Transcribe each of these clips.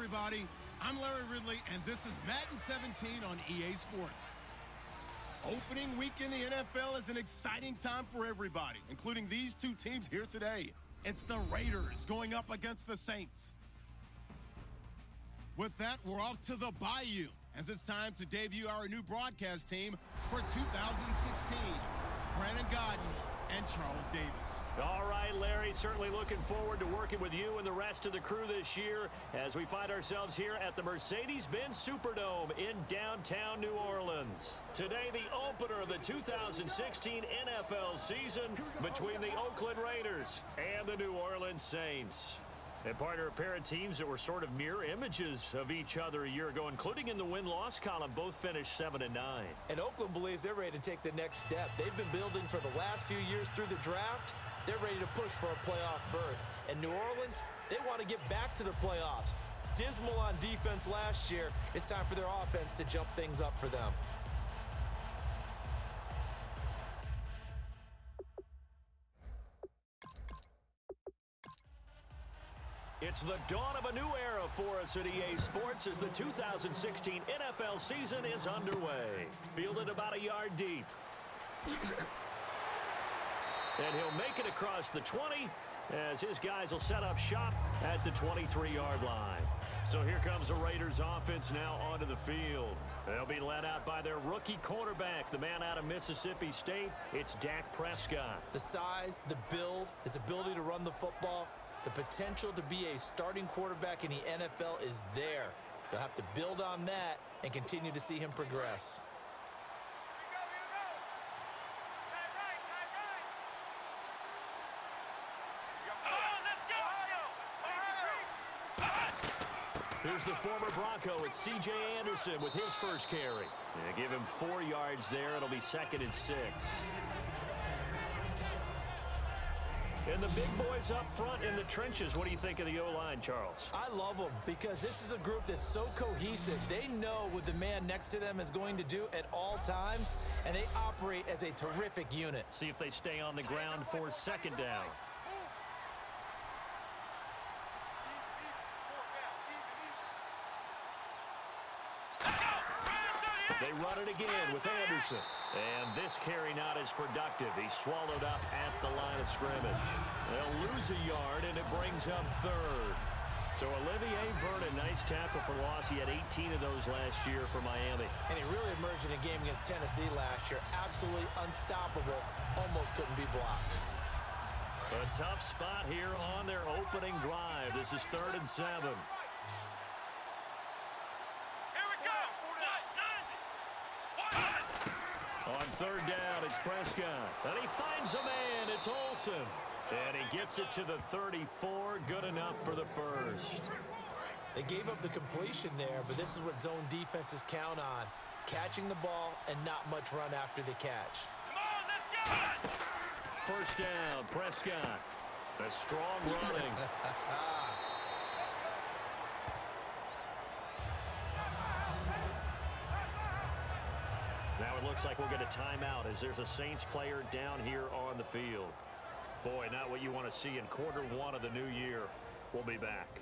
everybody. I'm Larry Ridley, and this is Madden 17 on EA Sports. Opening week in the NFL is an exciting time for everybody, including these two teams here today. It's the Raiders going up against the Saints. With that, we're off to the Bayou, as it's time to debut our new broadcast team for 2016. Brandon Godden and Charles Davis. All right, Larry, certainly looking forward to working with you and the rest of the crew this year as we find ourselves here at the Mercedes-Benz Superdome in downtown New Orleans. Today, the opener of the 2016 NFL season between the Oakland Raiders and the New Orleans Saints. And partner, a pair of teams that were sort of mirror images of each other a year ago, including in the win-loss column, both finished 7-9. And Oakland believes they're ready to take the next step. They've been building for the last few years through the draft. They're ready to push for a playoff berth. And New Orleans, they want to get back to the playoffs. Dismal on defense last year. It's time for their offense to jump things up for them. It's the dawn of a new era for us at EA Sports as the 2016 NFL season is underway. Fielded about a yard deep. And he'll make it across the 20 as his guys will set up shop at the 23-yard line. So here comes the Raiders offense now onto the field. They'll be led out by their rookie quarterback, the man out of Mississippi State. It's Dak Prescott. The size, the build, his ability to run the football, the potential to be a starting quarterback in the NFL is there. They'll have to build on that and continue to see him progress. Here's the former Bronco. It's C.J. Anderson with his first carry. They give him 4 yards there. It'll be 2nd and 6. And the big boys up front in the trenches. What do you think of the O-line, Charles? I love them because this is a group that's so cohesive. They know what the man next to them is going to do at all times, and they operate as a terrific unit. See if they stay on the ground for 2nd down. They run it again with Anderson. And this carry not as productive. He's swallowed up at the line of scrimmage. They'll lose a yard, and it brings up 3rd. So Olivier Vernon, nice tackle for loss. He had 18 of those last year for Miami. And he really emerged in a game against Tennessee last year. Absolutely unstoppable. Almost couldn't be blocked. A tough spot here on their opening drive. This is 3rd and 7. On 3rd down, it's Prescott. And he finds a man. It's Olsen. And he gets it to the 34. Good enough for the 1st. They gave up the completion there, but this is what zone defenses count on. Catching the ball and not much run after the catch. Come on, let's go! 1st down, Prescott. A strong running. Now it looks like we'll get a timeout as there's a Saints player down here on the field. Boy, not what you want to see in Q1 of the new year. We'll be back.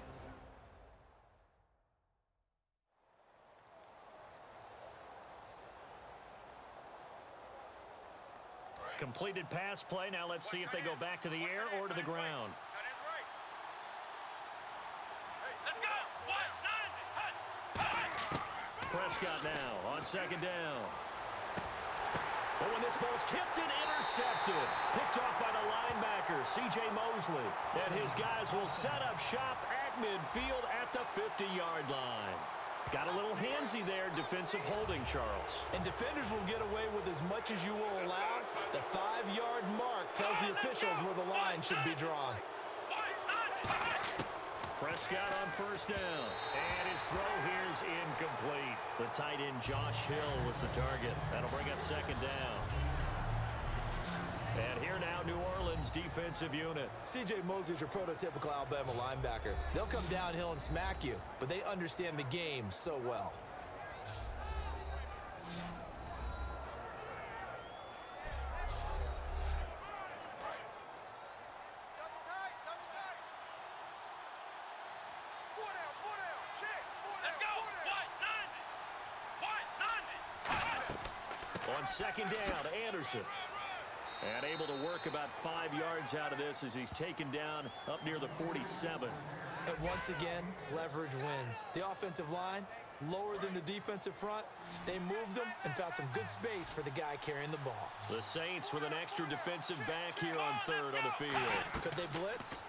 Completed pass play. Now let's see if they go back to the air or to the ground. Prescott now on 2nd down. But when this ball's tipped and intercepted, picked off by the linebacker, C.J. Mosley. And his guys will set up shop at midfield at the 50-yard line. Got a little handsy there, defensive holding, Charles. And defenders will get away with as much as you will allow. The 5-yard mark tells the officials where the line should be drawn. Prescott on 1st down. And his throw here is incomplete. The tight end Josh Hill was the target. That'll bring up 2nd down. And here now, New Orleans defensive unit. C.J. Mosley's your prototypical Alabama linebacker. They'll come downhill and smack you, but they understand the game so well. Check. on second down. Anderson. And able to work about 5 yards out of this as he's taken down up near the 47. And once again, leverage wins. The offensive line, lower than the defensive front. They moved them and found some good space for the guy carrying the ball. The Saints with an extra defensive back here on third on the field. Could they blitz?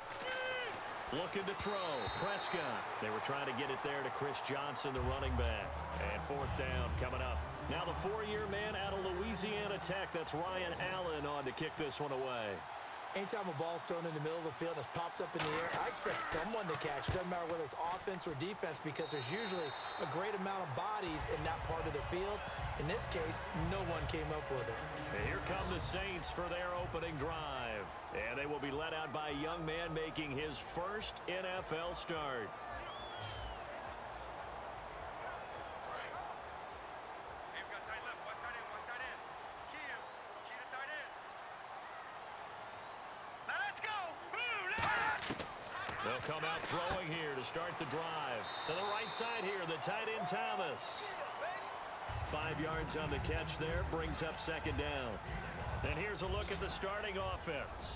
Looking to throw. Prescott. They were trying to get it there to Chris Johnson, the running back. And fourth down coming up. Now the 4-year man out of Louisiana Tech. That's Ryan Allen on to kick this one away. Anytime a ball's thrown in the middle of the field and it's popped up in the air, I expect someone to catch. Doesn't matter whether it's offense or defense, because there's usually a great amount of bodies in that part of the field. In this case, no one came up with it. And here come the Saints for their opening drive. And they will be led out by a young man making his first NFL start. They'll come out throwing here to start the drive. To the right side here, the tight end Thomas. 5 yards on the catch there, brings up second down. And here's a look at the starting offense.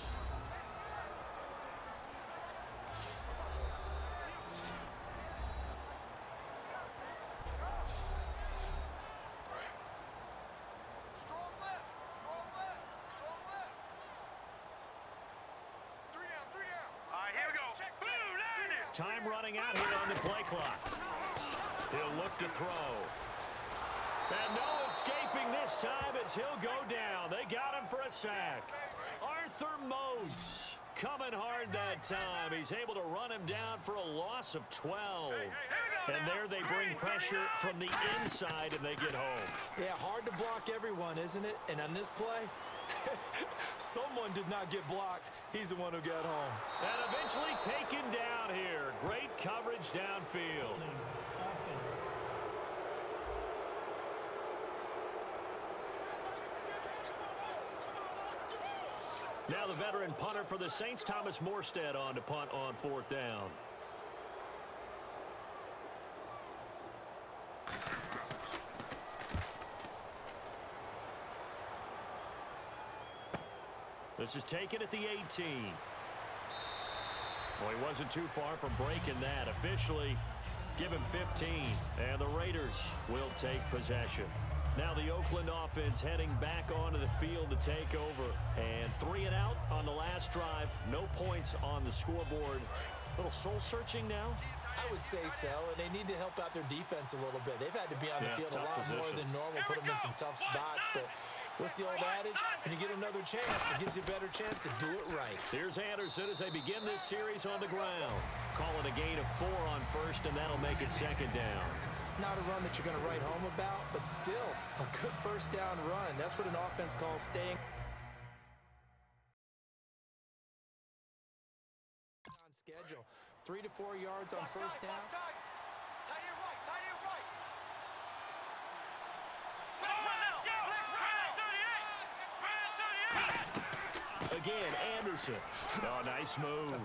Time running out here on the play clock. He'll look to throw. And no escaping this time as he'll go down. They got him for a sack. Arthur Moats coming hard that time. He's able to run him down for a loss of 12. And there they bring pressure from the inside and they get home. Yeah, hard to block everyone, isn't it? And on this play, someone did not get blocked. He's the one who got home. And eventually taken down here. Great coverage downfield. Offense. Now the veteran punter for the Saints, Thomas Morstead, on to punt on fourth down. This is taken at the 18. Well, he wasn't too far from breaking that. Officially, give him 15. And the Raiders will take possession. Now the Oakland offense heading back onto the field to take over. And 3 and out on the last drive. No points on the scoreboard. A little soul-searching now? I would say so, and they need to help out their defense a little bit. They've had to be on the field a lot more than normal, put them in some tough spots. But what's the old adage? When you get another chance, it gives you a better chance to do it right. Here's Anderson as they begin this series on the ground. Calling a gain of 4 on first, and that'll make it second down. Not a run that you're going to write home about, but still a good first down run. That's what an offense calls staying on schedule. 3 to 4 yards on first down. Again, Anderson. Oh, nice move.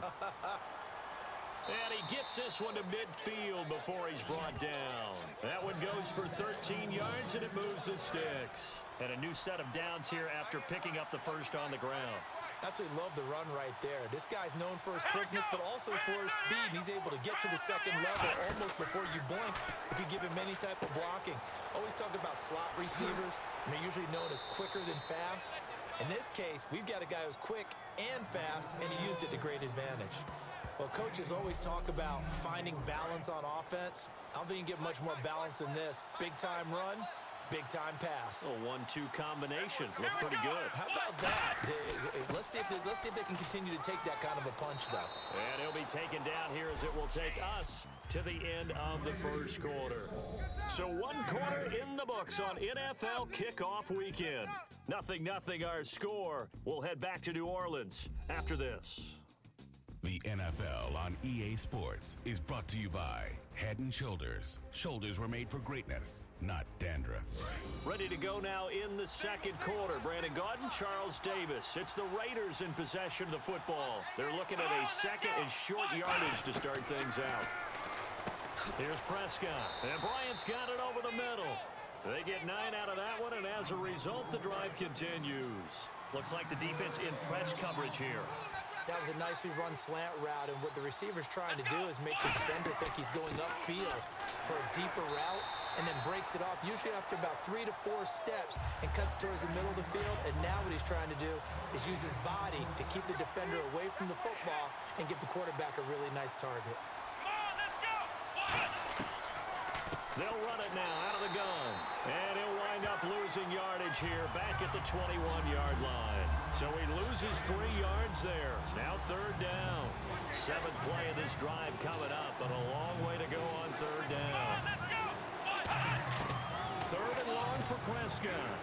And he gets this one to midfield before he's brought down. That one goes for 13 yards, and it moves the sticks. And a new set of downs here after picking up the first on the ground. Absolutely love the run right there. This guy's known for his quickness, but also for his speed. And he's able to get to the second level almost before you blink if you give him any type of blocking. Always talk about slot receivers, and they're usually known as quicker than fast. In this case, we've got a guy who's quick and fast, and he used it to great advantage. Well, coaches always talk about finding balance on offense. I don't think you can get much more balance than this. Big-time run, big-time pass. A 1-2 combination. Looked pretty good. How about that? Let's see if they can continue to take that kind of a punch, though. And he'll be taken down here as it will take us to the end of the first quarter. So 1 quarter in the books on NFL kickoff weekend. 0-0 our score. We'll head back to New Orleans after this. The NFL on EA Sports is brought to you by Head & Shoulders. Shoulders were made for greatness, not dandruff. Ready to go now in the second quarter. Brandon Gaudin, Charles Davis. It's the Raiders in possession of the football. They're looking at a second and short yardage to start things out. Here's Prescott. And Bryant's got it over the middle. They get 9 out of that one, and as a result, the drive continues. Looks like the defense in press coverage here. That was a nicely run slant route, and what the receiver's trying to do is make the defender think he's going upfield for a deeper route, and then breaks it off, usually after about 3 to 4 steps, and cuts towards the middle of the field. And now what he's trying to do is use his body to keep the defender away from the football and give the quarterback a really nice target. Come on, let's go. They'll run it now out of the gun. And he'll wind up losing yardage here back at the 21-yard line. So he loses 3 yards there. Now 3rd down. 7th play of this drive coming up, but a long way to go on 3rd down. 3rd and long for Prescott.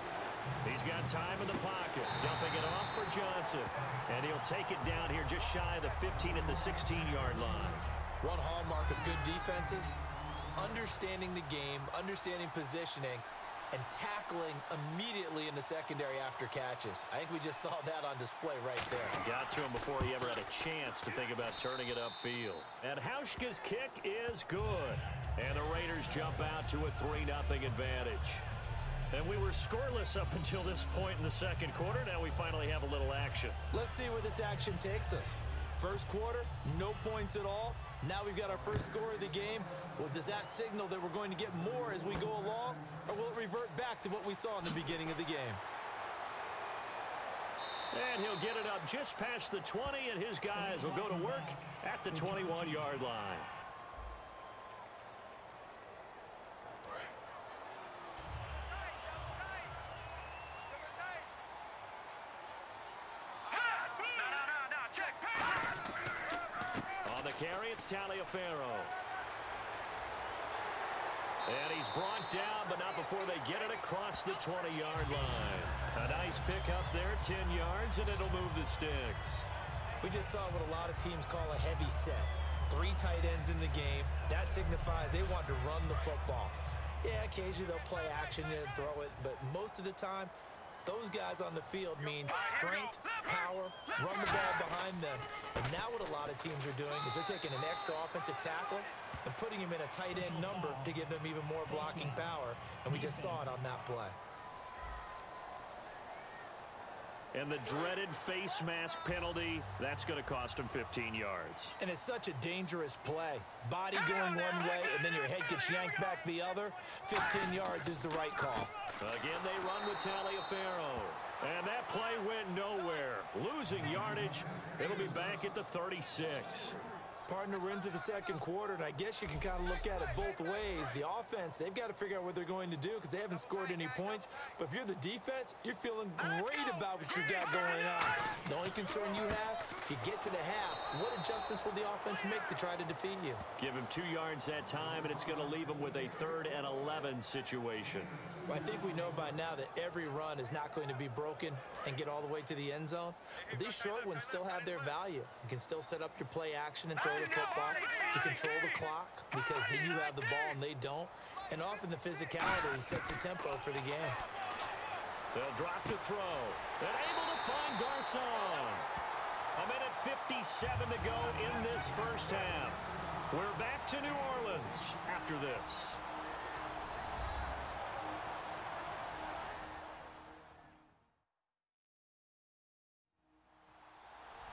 He's got time in the pocket, dumping it off for Johnson. And he'll take it down here just shy of the 15 at the 16-yard line. One hallmark of good defenses is understanding the game, understanding positioning, and tackling immediately in the secondary after catches. I think we just saw that on display right there. Got to him before he ever had a chance to think about turning it upfield. And Hauschka's kick is good. And the Raiders jump out to a 3-0 advantage. And we were scoreless up until this point in the second quarter. Now we finally have a little action. Let's see where this action takes us. First quarter, no points at all. Now we've got our first score of the game. Well, does that signal that we're going to get more as we go along, or will it revert back to what we saw in the beginning of the game? And he'll get it up just past the 20, and his guys will go to work at the 21-yard line. On the carry, it's Taliaferro. And he's brought down, but not before they get it across the 20-yard line. A nice pick up there, 10 yards, and it'll move the sticks. We just saw what a lot of teams call a heavy set. 3 tight ends in the game. That signifies they want to run the football. Yeah, occasionally they'll play action and throw it, but most of the time, those guys on the field means strength, power, run the ball behind them. And now what a lot of teams are doing is they're taking an extra offensive tackle and putting him in a tight end number to give them even more blocking power. And we just saw it on that play. And the dreaded face mask penalty, that's going to cost him 15 yards. And it's such a dangerous play. Body going one way, and then your head gets yanked back the other. 15 yards is the right call. Again, they run with Taliaferro. And that play went nowhere. Losing yardage. It'll be back at the 36. Partner, we're into the second quarter, and I guess you can kind of look at it both ways. The offense, they've got to figure out what they're going to do because they haven't scored any points. But if you're the defense, you're feeling great about what you got going on. The only concern you have, if you get to the half, what adjustments will the offense make to try to defeat you? Give him 2 yards that time, and it's going to leave him with a 3rd and 11 situation. Well, I think we know by now that every run is not going to be broken and get all the way to the end zone. But these short ones still have their value. You can still set up your play action and throw the football. You control the clock because you have the ball and they don't. And often the physicality sets the tempo for the game. They'll drop to throw. And able to find Garcon. A minute 57 to go in this first half. We're back to New Orleans after this.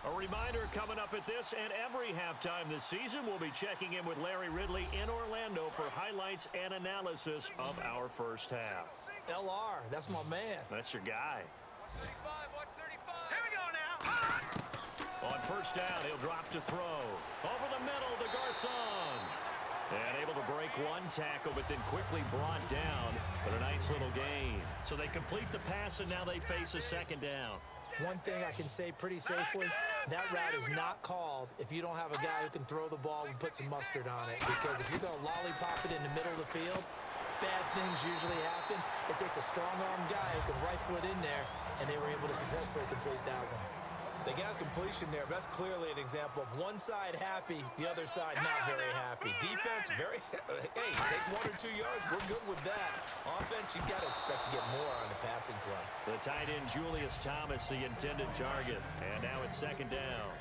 A reminder coming up at this and every halftime this season, we'll be checking in with Larry Ridley in Orlando for highlights and analysis of our first half. LR, that's my man. That's your guy. Watch 35. Here we go now. On first down, he'll drop to throw. Over the middle to Garcon. And able to break one tackle, but then quickly brought down. But a nice little gain. So they complete the pass, and now they face a second down. One thing I can say pretty safely, that route is not called if you don't have a guy who can throw the ball and put some mustard on it. Because if you're going to lollipop it in the middle of the field, bad things usually happen. It takes a strong-arm guy who can rifle it in there, and they were able to successfully complete that one. They got completion there. That's clearly an example of one side happy, the other side not very happy. Defense, very, hey, take 1 or 2 yards. We're good with that. Offense, you've got to expect to get more on the passing play. The tight end, Julius Thomas, the intended target. And now it's second down.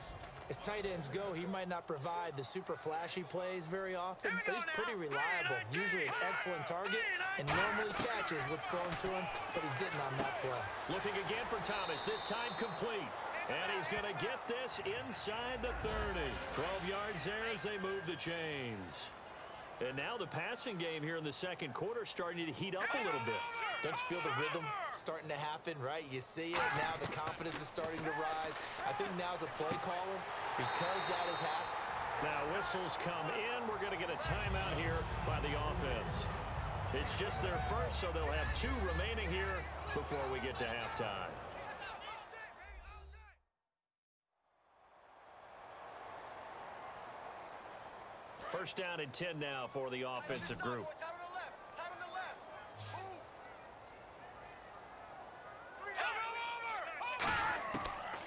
As tight ends go, he might not provide the super flashy plays very often, but he's pretty reliable, usually an excellent target, and normally catches what's thrown to him, but he didn't on that play. Looking again for Thomas, this time complete. And he's going to get this inside the 30. 12 yards there as they move the chains. And now the passing game here in the second quarter starting to heat up a little bit. Don't you feel the rhythm starting to happen, right? You see it. Now the confidence is starting to rise. I think now's a play caller because that has happened. Now whistles come in. We're going to get a timeout here by the offense. It's just their first, so they'll have 2 remaining here before we get to halftime. First down and 10 now for the offensive group.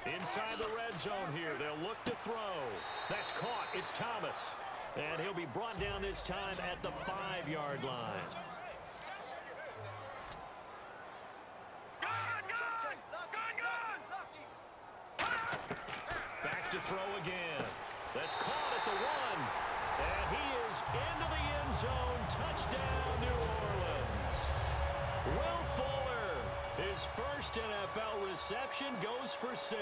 Inside the red zone here. They'll look to throw. That's caught. It's Thomas. And he'll be brought down this time at the 5-yard line. Back to throw again. That's caught at the 1. And he is into the end zone. Touchdown, New Orleans. Will Fuller, his first NFL reception, goes for 6.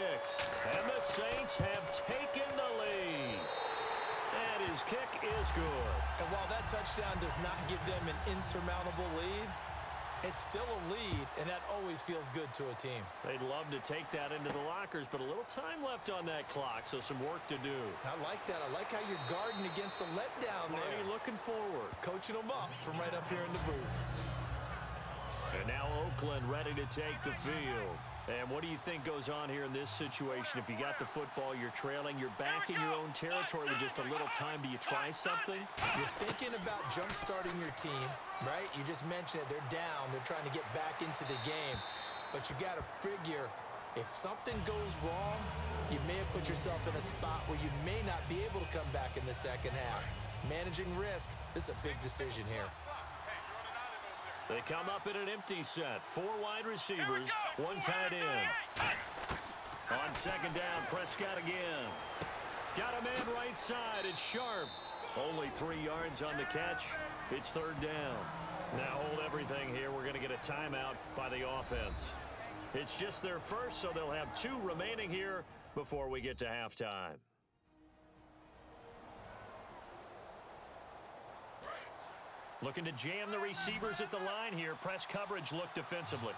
And the Saints have taken the lead. And his kick is good. And while that touchdown does not give them an insurmountable lead, it's still a lead, and that always feels good to a team. They'd love to take that into the lockers, but a little time left on that clock, so some work to do. I like that. I like how you're guarding against a letdown there. Already looking forward. Coaching them up from right up here in the booth. And now Oakland ready to take the field. And what do you think goes on here in this situation? If you got the football, you're trailing, you're back in your own territory with just a little time. Do you try something? You're thinking about jump-starting your team, right? You just mentioned it. They're down. They're trying to get back into the game. But you got to figure, if something goes wrong, you may have put yourself in a spot where you may not be able to come back in the second half. Managing risk, this is a big decision here. They come up in an empty set. 4 wide receivers, 1 tight end. On second down, Prescott again. Got a man right side. It's Sharp. Only 3 yards on the catch. It's 3rd down. Now hold everything here. We're going to get a timeout by the offense. It's just their first, so they'll have 2 remaining here before we get to halftime. Looking to jam the receivers at the line here. Press coverage look defensively.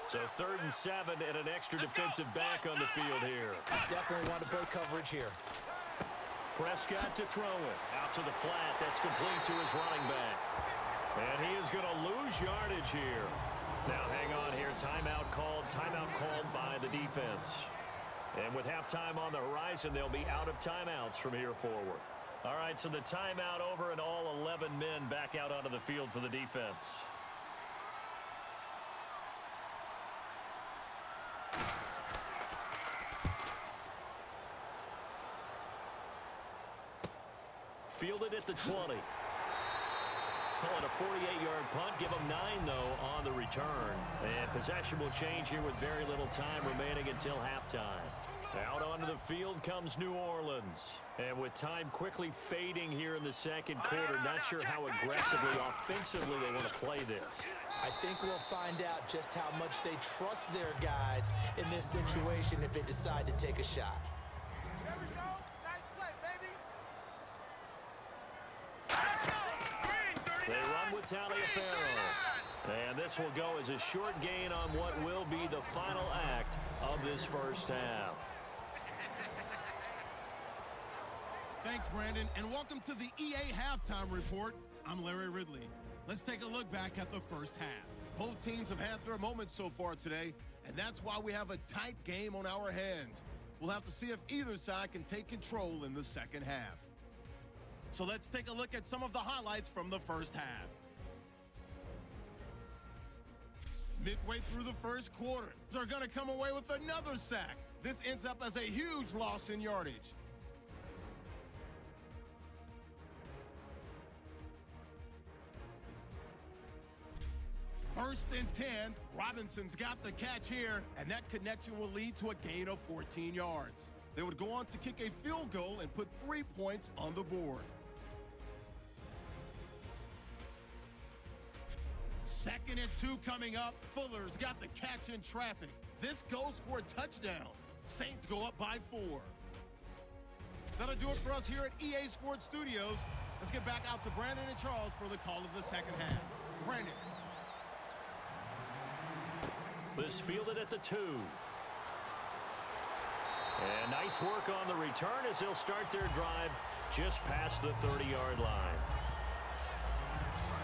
So 3rd and 7 and an extra defensive back on the field here. Definitely want to play coverage here. Prescott to throw it. Out to the flat. That's complete to his running back. And he is going to lose yardage here. Now hang on here. Timeout called by the defense. And with halftime on the horizon, they'll be out of timeouts from here forward. All right, so the timeout over and all 11 men back out onto the field for the defense. Fielded at the 20. Call it a 48-yard punt. Give them 9, though, on the return. And possession will change here with very little time remaining until halftime. Out onto the field comes New Orleans. And with time quickly fading here in the second quarter, not sure how aggressively, offensively they want to play this. I think we'll find out just how much they trust their guys in this situation if they decide to take a shot. There we go. Nice play, baby. They run with Taliaferro. And this will go as a short gain on what will be the final act of this first half. Thanks, Brandon, and welcome to the EA Halftime Report. I'm Larry Ridley. Let's take a look back at the first half. Both teams have had their moments so far today, and that's why we have a tight game on our hands. We'll have to see if either side can take control in the second half. So let's take a look at some of the highlights from the first half. Midway through the first quarter, they're going to come away with another sack. This ends up as a huge loss in yardage. First and 10, Robinson's got the catch here, and that connection will lead to a gain of 14 yards. They would go on to kick a field goal and put 3 points on the board. 2nd and 2 coming up. Fuller's got the catch in traffic. This goes for a touchdown. Saints go up by 4. That'll do it for us here at EA Sports Studios. Let's get back out to Brandon and Charles for the call of the second half. Brandon. This fielded at the 2. And nice work on the return as they'll start their drive just past the 30-yard line.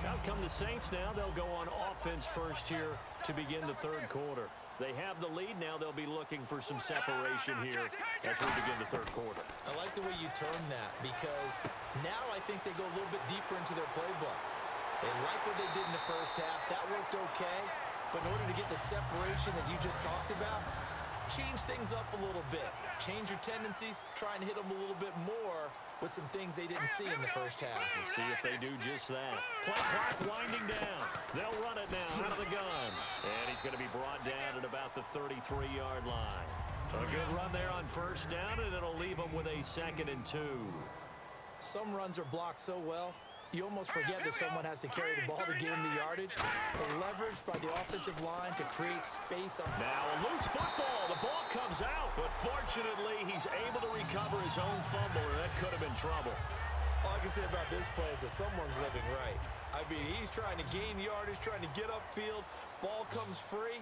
Out come the Saints now. They'll go on offense first here to begin the third quarter. They have the lead now. They'll be looking for some separation here as we begin the third quarter. I like the way you term that because now I think they go a little bit deeper into their playbook. They like what they did in the first half. That worked okay. But in order to get the separation that you just talked about, change things up a little bit. Change your tendencies. Try and hit them a little bit more with some things they didn't see in the first half. Let's see if they do just that. Play clock winding down. They'll run it now out of the gun. And he's going to be brought down at about the 33-yard line. A good run there on first down, and it'll leave them with a 2nd and 2. Some runs are blocked so well, you almost forget that someone has to carry the ball to gain the yardage. The leverage by the offensive line to create space. Now a loose football. The ball comes out, but fortunately he's able to recover his own fumble, or that could have been trouble. All I can say about this play is that someone's living right. I mean, he's trying to gain yardage, trying to get upfield. Ball comes free.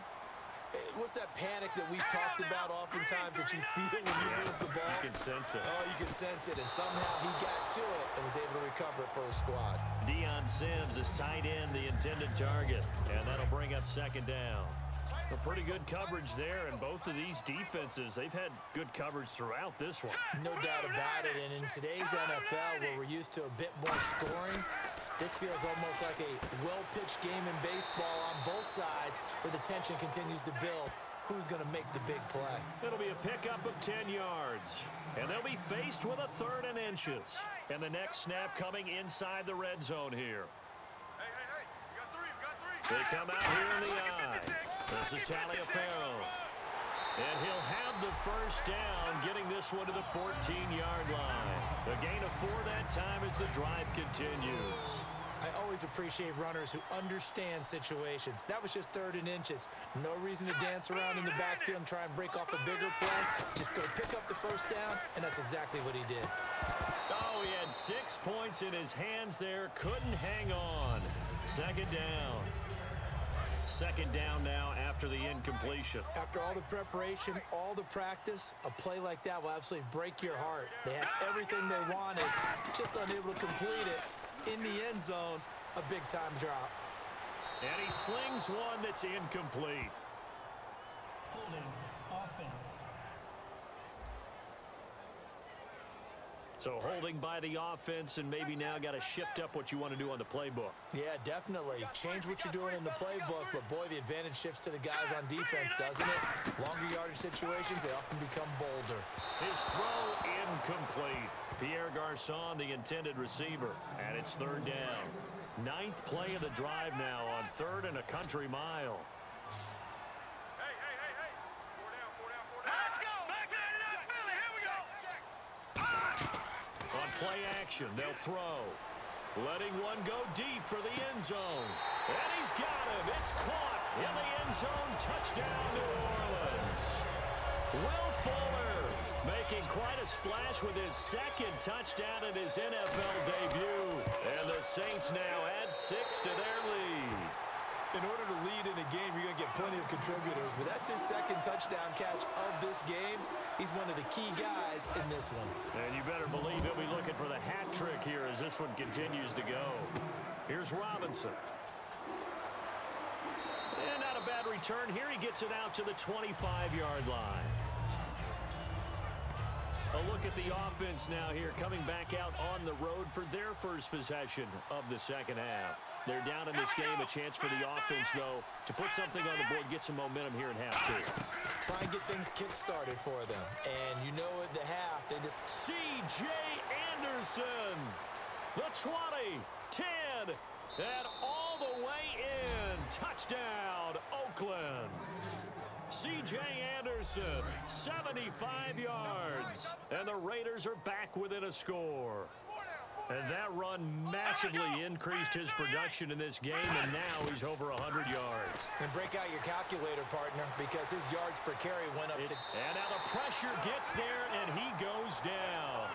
What's that panic that we've talked about oftentimes that you feel when you lose the ball? You can sense it. Oh, you can sense it, and somehow he got to it and was able to recover it for his squad. Deion Sims is tight end, the intended target, and that'll bring up 2nd down. A pretty good coverage there, and both of these defenses, they've had good coverage throughout this one. No doubt about it, and in today's NFL, where we're used to a bit more scoring, this feels almost like a well-pitched game in baseball on both sides where the tension continues to build. Who's going to make the big play? It'll be a pickup of 10 yards, and they'll be faced with a 3rd and inches. And the next snap coming inside the red zone here. Hey, you got 3, you got 3. They come out here in the eye. This is Taliaferro. And he'll have the first down, getting this one to the 14-yard line. A gain of 4 that time as the drive continues. I always appreciate runners who understand situations. That was just 3rd and inches. No reason to dance around in the backfield and try and break off a bigger play. Just go pick up the first down, and that's exactly what he did. Oh, he had 6 points in his hands there. Couldn't hang on. 2nd down. 2nd down now after the incompletion. After all the preparation, all the practice, a play like that will absolutely break your heart. They had everything they wanted, just unable to complete it. In the end zone, a big-time drop. And he slings one that's incomplete. Holding offense. So holding by the offense, and maybe now got to shift up what you want to do on the playbook. Yeah, definitely. Change what you're doing in the playbook, but boy, the advantage shifts to the guys on defense, doesn't it? Longer yardage situations, they often become bolder. His throw incomplete. Pierre Garçon, the intended receiver, and it's 3rd down. 9th play of the drive now on 3rd and a country mile. Hey. 4 down. Let's go. Back to that Philly. Here we go. On play action, they'll throw. Letting one go deep for the end zone. And he's got him. It's caught in the end zone. Touchdown, New Orleans. Will Fuller making quite a splash with his 2nd touchdown in his NFL debut. And the Saints now add 6 to their lead. In order to lead in a game, you're going to get plenty of contributors, but that's his 2nd touchdown catch of this game. He's one of the key guys in this one. And you better believe he'll be looking for the hat trick here as this one continues to go. Here's Robinson. And not a bad return here. He gets it out to the 25-yard line. A look at the offense now here, coming back out on the road for their first possession of the 2nd half. They're down in this game. A chance for the offense, though, to put something on the board, get some momentum here in half 2. Try and get things kick-started for them. And you know at the half, they just... C.J. Anderson, the 20, 10, and all the way in. Touchdown, Oakland. C.J. Anderson, 75 yards. And the Raiders are back within a score. And that run massively increased his production in this game, and now he's over 100 yards. And break out your calculator, partner, because his yards per carry went up. And now the pressure gets there, and he goes down.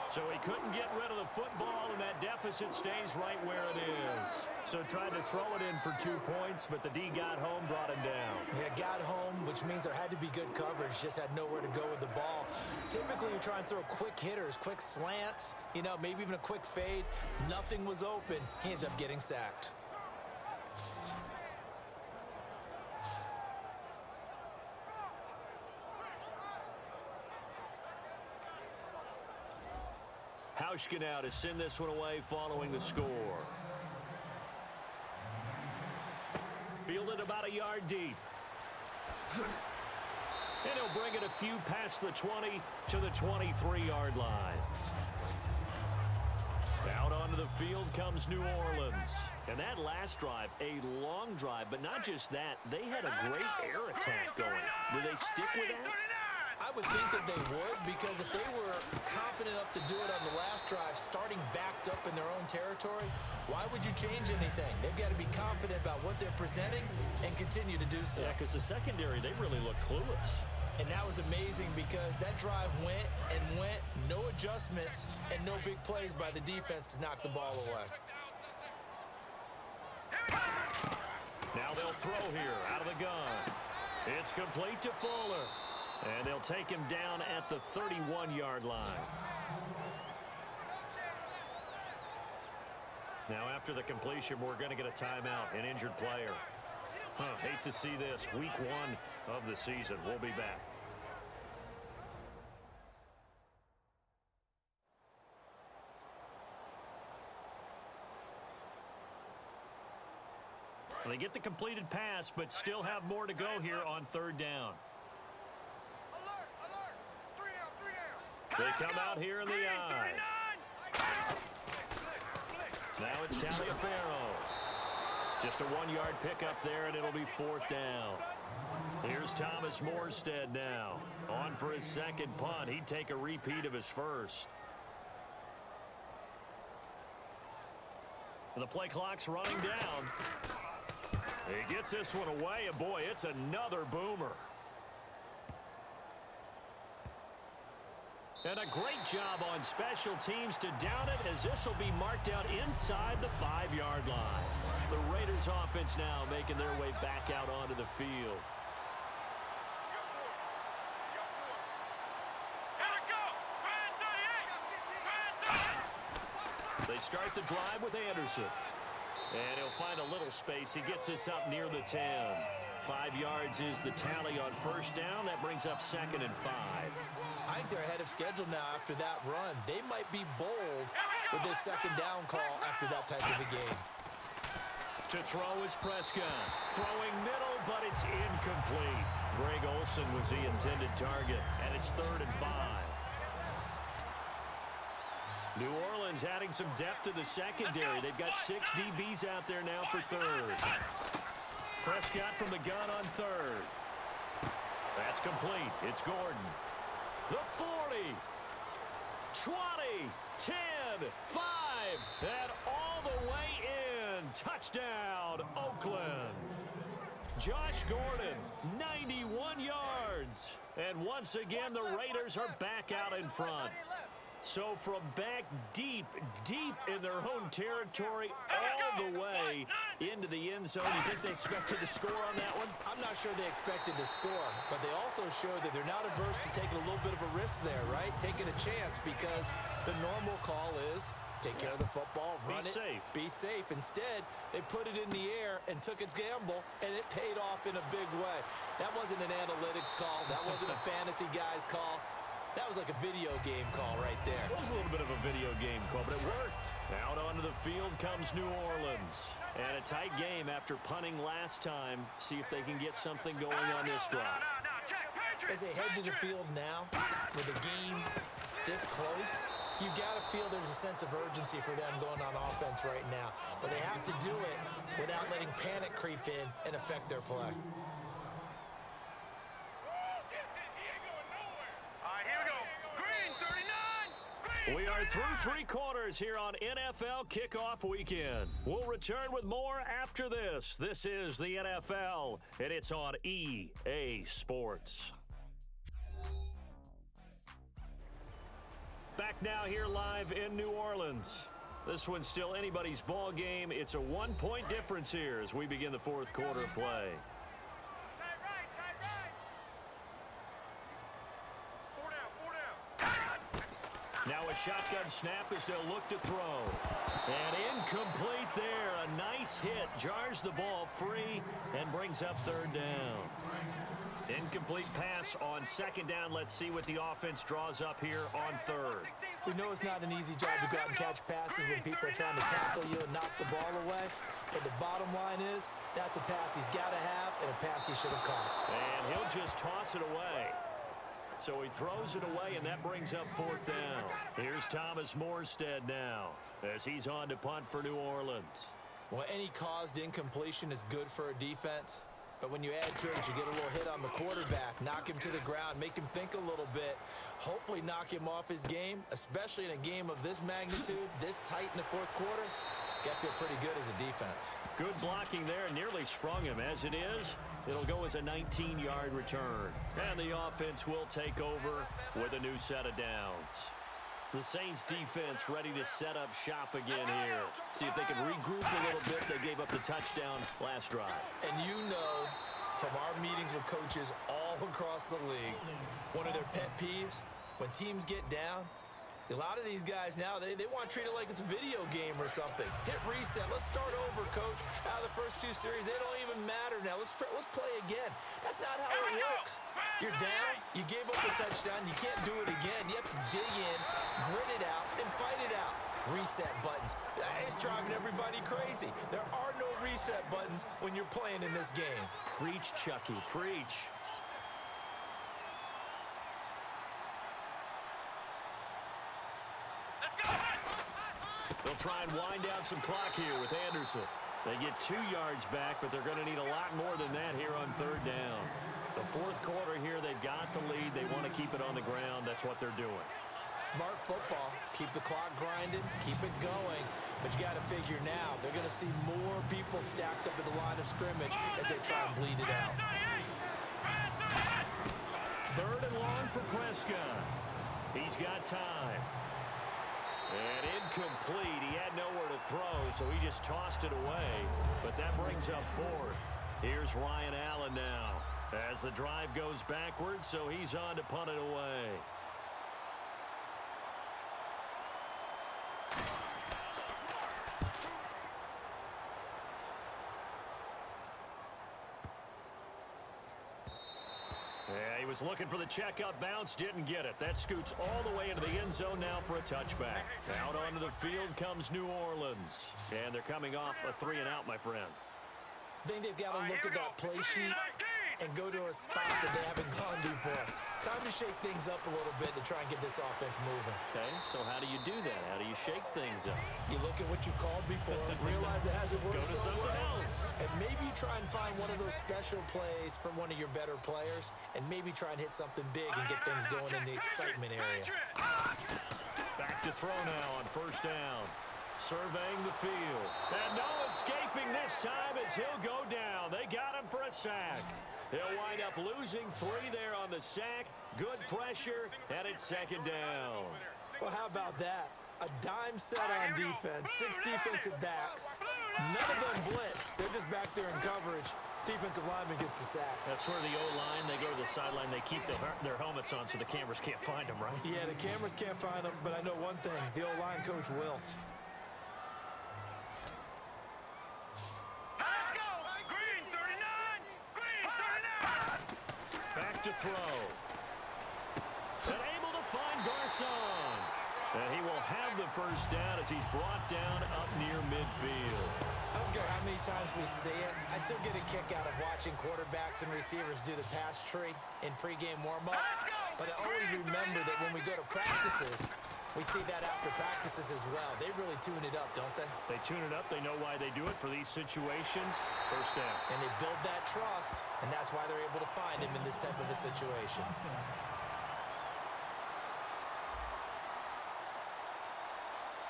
So he couldn't get rid of the football, and that deficit stays right where it is. So tried to throw it in for 2 points, but the D got home, brought him down. Yeah, got home, which means there had to be good coverage. Just had nowhere to go with the ball. Typically, you try and throw quick hitters, quick slants, you know, maybe even a quick fade. Nothing was open. He ends up getting sacked. Hauschka now to send this one away following the score. Fielded about a yard deep. And he'll bring it a few past the 20 to the 23-yard line. Out onto the field comes New Orleans. And that last drive, a long drive, but not just that, they had a great air attack going. Will they stick with that? I would think that they would, because if they were confident enough to do it on the last drive, starting backed up in their own territory, why would you change anything? They've got to be confident about what they're presenting and continue to do so. Yeah, because the secondary, they really looked clueless. And that was amazing because that drive went and went, no adjustments, and no big plays by the defense to knock the ball away. Now they'll throw here out of the gun. It's complete to Fuller. And they'll take him down at the 31-yard line. Now after the completion, we're going to get a timeout, an injured player. Hate to see this. Week 1 of the season. We'll be back. They get the completed pass, but still have more to go here on 3rd down. They come out here in the eye. Now it's Taliaferro. Just a 1-yard pickup there, and it'll be 4th down. Here's Thomas Morstead now. On for his second punt. He'd take a repeat of his first. The play clock's running down. He gets this one away, and boy, it's another boomer. And a great job on special teams to down it, as this will be marked out inside the 5-yard line. The Raiders offense now making their way back out onto the field. They start the drive with Anderson. And he'll find a little space. He gets this up near the 10. 5 yards is the tally on 1st down. That brings up 2nd and 5. I think they're ahead of schedule now after that run. They might be bold with this 2nd down call after that type of a game. To throw is Prescott. Throwing middle, but it's incomplete. Greg Olsen was the intended target, and it's 3rd and 5. New Orleans adding some depth to the secondary. They've got 6 DBs out there now for 3rd. Prescott from the gun on 3rd. That's complete. It's Gordon. The 40, 20, 10, 5, and all the way in. Touchdown, Oakland. Josh Gordon, 91 yards. And once again, the Raiders are back out in front. So from back deep in their own territory, all the way into the end zone. You think they expected to score on that one? I'm not sure they expected to score, but they also showed that they're not averse to taking a little bit of a risk there, right? Taking a chance, because the normal call is take care of the football, run it, be safe. Instead, they put it in the air and took a gamble, and it paid off in a big way. That wasn't an analytics call. That wasn't a fantasy guy's call. That was like a video game call right there. It was a little bit of a video game call, but it worked. Out onto the field comes New Orleans. And a tight game after punting last time. See if they can get something going on this drive. As they head to the field now, with the game this close, you got to feel there's a sense of urgency for them going on offense right now. But they have to do it without letting panic creep in and affect their play. are through three quarters here on NFL Kickoff Weekend. We'll return with more after this. This is the NFL, and it's on EA Sports. Back now here live in New Orleans. This one's still anybody's ball game. It's a 1-point difference here as we begin the fourth quarter of play. Tight right, tight right. 4 down. Now a shotgun snap as they'll look to throw. And incomplete there. A nice hit. Jars the ball free and brings up third down. Incomplete pass on second down. Let's see what the offense draws up here on third. We know it's not an easy job to go out and catch passes when people are trying to tackle you and knock the ball away. But the bottom line is, that's a pass he's got to have and a pass he should have caught. And he'll just toss it away. So he throws it away, and that brings up fourth down. Here's Thomas Morstead now as he's on to punt for New Orleans. Well, any caused incompletion is good for a defense. But when you add to it, you get a little hit on the quarterback, knock him to the ground, make him think a little bit, hopefully knock him off his game, especially in a game of this magnitude, this tight in the fourth quarter. Got to feel pretty good as a defense. Good blocking there, nearly sprung him. As it is, it'll go as a 19-yard return. And the offense will take over with a new set of downs. The Saints defense ready to set up shop again here. See if they can regroup a little bit. They gave up the touchdown last drive. And you know from our meetings with coaches all across the league, one of their pet peeves, when teams get down, a lot of these guys now, they want to treat it like it's a video game or something. Hit reset. Let's start over, coach. Out of the first two series, they don't even matter now. Let's play again. That's not how it works. You're down. You gave up a touchdown. You can't do it again. You have to dig in, grit it out, and fight it out. Reset buttons. It's driving everybody crazy. There are no reset buttons when you're playing in this game. Preach, Chucky. Preach. They'll try and wind down some clock here with Anderson. They get 2 yards back, but they're going to need a lot more than that here on third down. The fourth quarter here, they've got the lead. They want to keep it on the ground. That's what they're doing. Smart football. Keep the clock grinding. Keep it going. But you got to figure now, they're going to see more people stacked up at the line of scrimmage as they try and bleed it out. Third and long for Prescott. He's got time. And incomplete. He had nowhere to throw, so he just tossed it away. But that brings up fourth. Here's Ryan Allen now as the drive goes backwards, so he's on to punt it away. Yeah, he was looking for the checkup bounce, didn't get it. That scoots all the way into the end zone now for a touchback. Out onto the field comes New Orleans. And they're coming off a 3-and-out, my friend. I think they've got to look at that play sheet and go to a spot that they haven't gone to before. Time to shake things up a little bit to try and get this offense moving. Okay, so how do you do that? How do you shake things up? You look at what you called before, realize it hasn't worked Go to so something well. else. And maybe try and find one of those special plays from one of your better players, and maybe try and hit something big and get things going in the excitement area. Back to throw now on first down. Surveying the field. And no escaping this time as he'll go down. They got him for a sack. He'll wind up losing 3 there on the sack. Good pressure, and it's second down. Well, how about that? A dime set on defense, 6 defensive backs. None of them blitz. They're just back there in coverage. Defensive lineman gets the sack. That's where the O-line, they go to the sideline, they keep their helmets on so the cameras can't find them, right? Yeah, the cameras can't find them, but I know one thing. The O-line coach will. Let's go! Green 39! Green 39! Back to throw. And able to find Garcon. And he will have the first down as he's brought down up near midfield. I don't care how many times we see it. I still get a kick out of watching quarterbacks and receivers do the pass tree in pregame warm-up. But I always remember that when we go to practices, we see that after practices as well. They really tune it up, don't they? They tune it up. They know why they do it for these situations. First down. And they build that trust, and that's why they're able to find him in this type of a situation.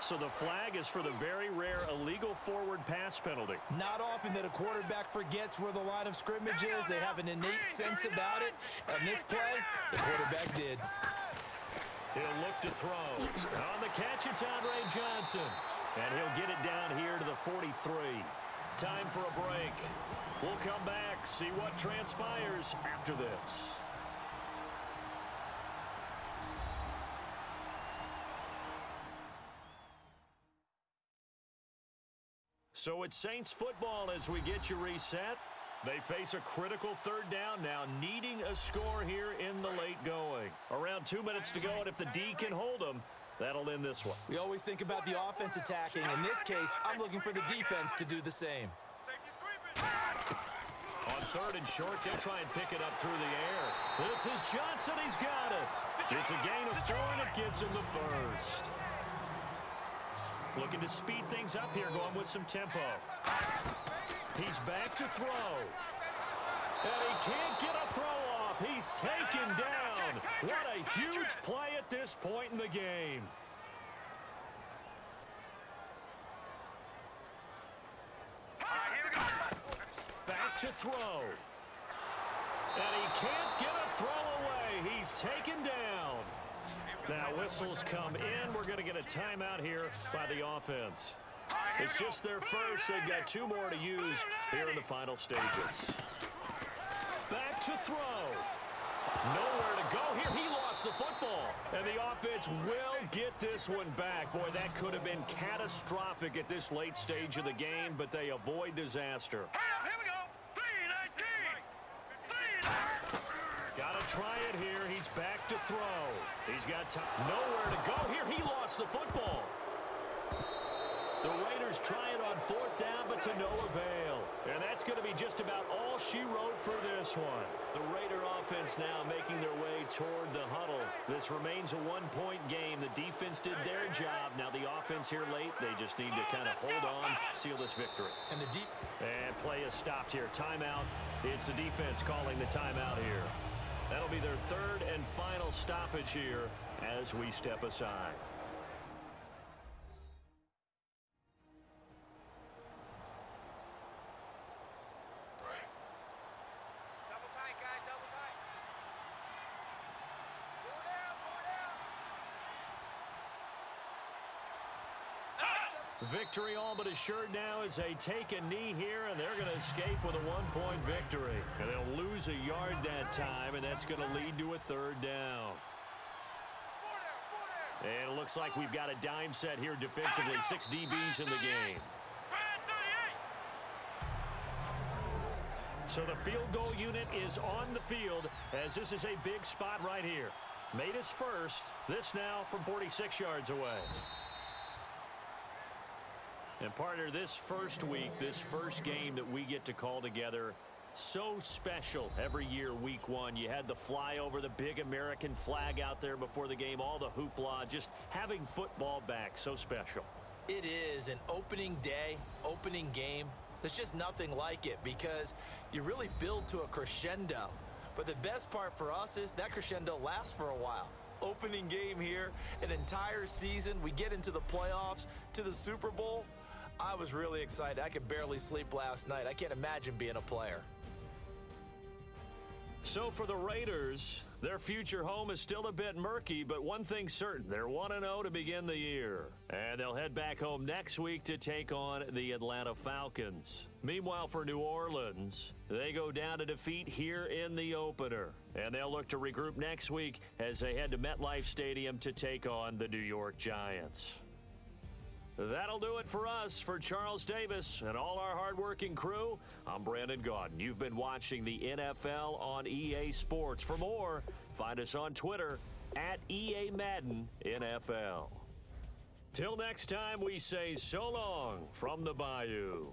So the flag is for the very rare illegal forward pass penalty. Not often that a quarterback forgets where the line of scrimmage is. They have an innate sense about it. And this play, the quarterback did. He'll look to throw. On the catch, it's Andre Johnson. And he'll get it down here to the 43. Time for a break. We'll come back, see what transpires after this. So it's Saints football as we get you reset. They face a critical third down now, needing a score here in the late going. Around 2 minutes to go, and if the D can hold them, that'll end this one. We always think about the offense attacking. In this case, I'm looking for the defense to do the same. On third and short, they'll try and pick it up through the air. This is Johnson. He's got it. It's a gain of 4, and it gets him the first. Looking to speed things up here, going with some tempo. He's back to throw. And he can't get a throw off. He's taken down. What a huge play at this point in the game. Back to throw. And he can't get a throw away. He's taken down. Now whistles come in. We're going to get a timeout here by the offense. It's just their first. They've got 2 more to use here in the final stages. Back to throw. Nowhere to go here. He lost the football. And the offense will get this one back. Boy, that could have been catastrophic at this late stage of the game, but they avoid disaster. Here we go. 3-19. Got to try it here. He's back to throw. He's got time. Nowhere to go here. He lost the football. The Raiders try it on 4th down, but to no avail. And that's going to be just about all she wrote for this one. The Raider offense now making their way toward the huddle. This remains a 1-point game. The defense did their job. Now the offense here late, they just need to kind of hold on, seal this victory. And play is stopped here. Timeout. It's the defense calling the timeout here. That'll be their 3rd and final stoppage here as we step aside. Double tight, guys, double tight. Four down. Victory all but assured now as they take a knee here, and they're going to escape with a 1-point victory. And they'll lose a yard that time, and that's going to lead to a 3rd down. And it looks like we've got a dime set here defensively. 6 DBs in the game. So the field goal unit is on the field as this is a big spot right here. Made his first. This now from 46 yards away. And partner, this first week, this first game that we get to call together, so special every year, week 1. You had the flyover, the big American flag out there before the game, all the hoopla, just having football back, so special. It is an opening day, opening game. There's just nothing like it because you really build to a crescendo. But the best part for us is that crescendo lasts for a while. Opening game here, an entire season. We get into the playoffs, to the Super Bowl. I was really excited. I could barely sleep last night. I can't imagine being a player. So for the Raiders, their future home is still a bit murky, but one thing's certain. They're 1-0 to begin the year. And they'll head back home next week to take on the Atlanta Falcons. Meanwhile, for New Orleans, they go down to defeat here in the opener. And they'll look to regroup next week as they head to MetLife Stadium to take on the New York Giants. That'll do it for us. For Charles Davis and all our hardworking crew, I'm Brandon Gaudin. You've been watching the NFL on EA Sports. For more, find us on Twitter at EA Madden NFL. Till next time, we say so long from the Bayou.